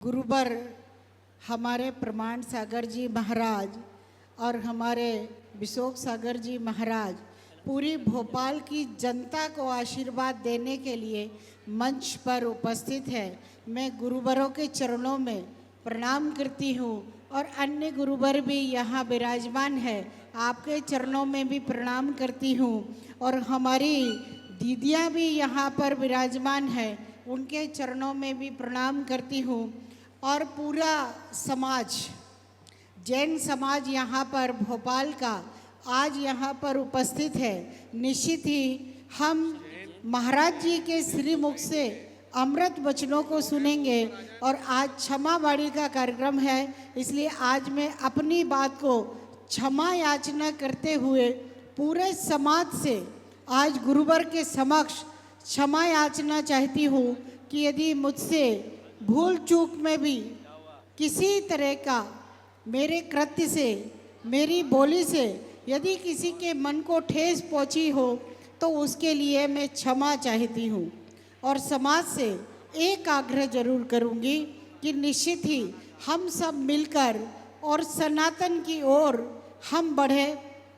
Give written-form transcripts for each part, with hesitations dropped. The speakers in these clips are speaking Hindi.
गुरुवर हमारे प्रमाण सागर जी महाराज और हमारे विशोक सागर जी महाराज पूरी भोपाल की जनता को आशीर्वाद देने के लिए मंच पर उपस्थित है। मैं गुरुवरों के चरणों में प्रणाम करती हूँ और अन्य गुरुवर भी यहाँ विराजमान है, आपके चरणों में भी प्रणाम करती हूँ। और हमारी दीदियाँ भी यहाँ पर विराजमान है, उनके चरणों में भी प्रणाम करती हूँ। और पूरा समाज, जैन समाज यहाँ पर भोपाल का आज यहाँ पर उपस्थित है। निश्चित ही हम महाराज जी के श्रीमुख से अमृत वचनों को सुनेंगे और आज क्षमा वाणी का कार्यक्रम है, इसलिए आज मैं अपनी बात को क्षमा याचना करते हुए पूरे समाज से आज गुरुवर के समक्ष क्षमा याचना चाहती हूँ कि यदि मुझसे भूल चूक में भी किसी तरह का मेरे कृत्य से, मेरी बोली से यदि किसी के मन को ठेस पहुंची हो तो उसके लिए मैं क्षमा चाहती हूँ। और समाज से एक आग्रह जरूर करूँगी कि निश्चित ही हम सब मिलकर और सनातन की ओर हम बढ़े।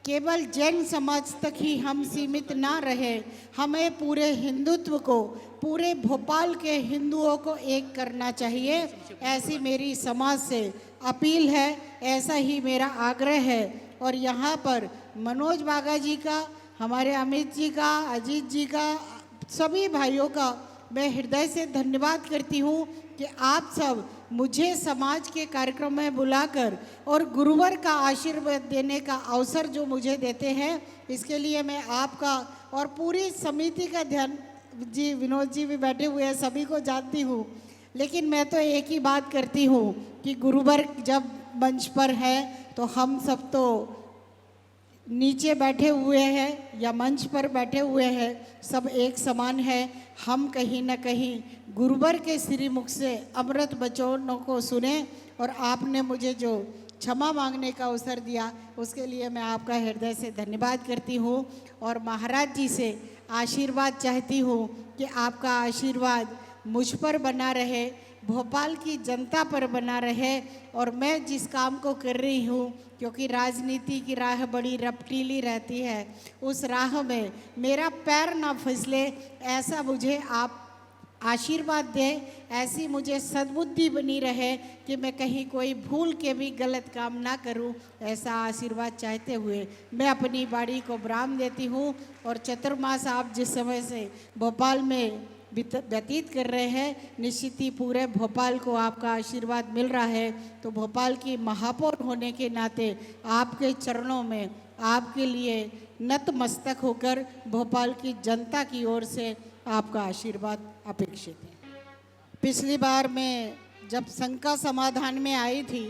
केवल जैन समाज तक ही हम सीमित ना रहे, हमें पूरे हिंदुत्व को, पूरे भोपाल के हिंदुओं को एक करना चाहिए, ऐसी मेरी समाज से अपील है, ऐसा ही मेरा आग्रह है। और यहाँ पर मनोज बागा जी का, हमारे अमित जी का, अजीत जी का, सभी भाइयों का मैं हृदय से धन्यवाद करती हूँ कि आप सब मुझे समाज के कार्यक्रम में बुलाकर और गुरुवर का आशीर्वाद देने का अवसर जो मुझे देते हैं, इसके लिए मैं आपका और पूरी समिति का ध्यान, जी विनोद जी भी बैठे हुए हैं, सभी को जानती हूँ। लेकिन मैं तो एक ही बात करती हूँ कि गुरुवर जब मंच पर है तो हम सब तो नीचे बैठे हुए हैं या मंच पर बैठे हुए हैं, सब एक समान है। हम कहीं न कहीं गुरुवर के श्रीमुख से अमृत वचनों को सुने और आपने मुझे जो क्षमा मांगने का अवसर दिया उसके लिए मैं आपका हृदय से धन्यवाद करती हूँ। और महाराज जी से आशीर्वाद चाहती हूँ कि आपका आशीर्वाद मुझ पर बना रहे, भोपाल की जनता पर बना रहे। और मैं जिस काम को कर रही हूँ, क्योंकि राजनीति की राह बड़ी रपटीली रहती है, उस राह में मेरा पैर ना फिसले ऐसा मुझे आप आशीर्वाद दें, ऐसी मुझे सद्बुद्धि बनी रहे कि मैं कहीं कोई भूल के भी गलत काम ना करूं, ऐसा आशीर्वाद चाहते हुए मैं अपनी बाड़ी को विराम देती हूं। और चतुर्मास आप जिस समय से भोपाल में व्यतीत कर रहे हैं, निश्चित ही पूरे भोपाल को आपका आशीर्वाद मिल रहा है, तो भोपाल की महापौर होने के नाते आपके चरणों में आपके लिए नतमस्तक होकर भोपाल की जनता की ओर से आपका आशीर्वाद अपेक्षित है। पिछली बार मैं जब शंका समाधान में आई थी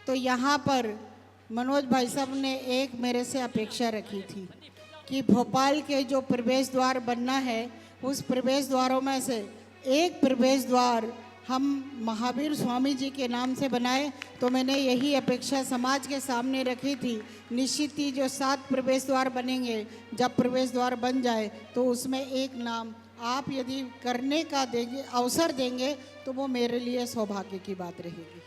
तो यहाँ पर मनोज भाई साहब ने एक मेरे से अपेक्षा रखी थी कि भोपाल के जो प्रवेश द्वार बनना है उस प्रवेश द्वारों में से एक प्रवेश द्वार हम महावीर स्वामी जी के नाम से बनाए। तो मैंने यही अपेक्षा समाज के सामने रखी थी। निश्चित ही जो 7 प्रवेश द्वार बनेंगे, जब प्रवेश द्वार बन जाए तो उसमें एक नाम आप यदि करने का देंगे, अवसर देंगे, तो वो मेरे लिए सौभाग्य की बात रहेगी।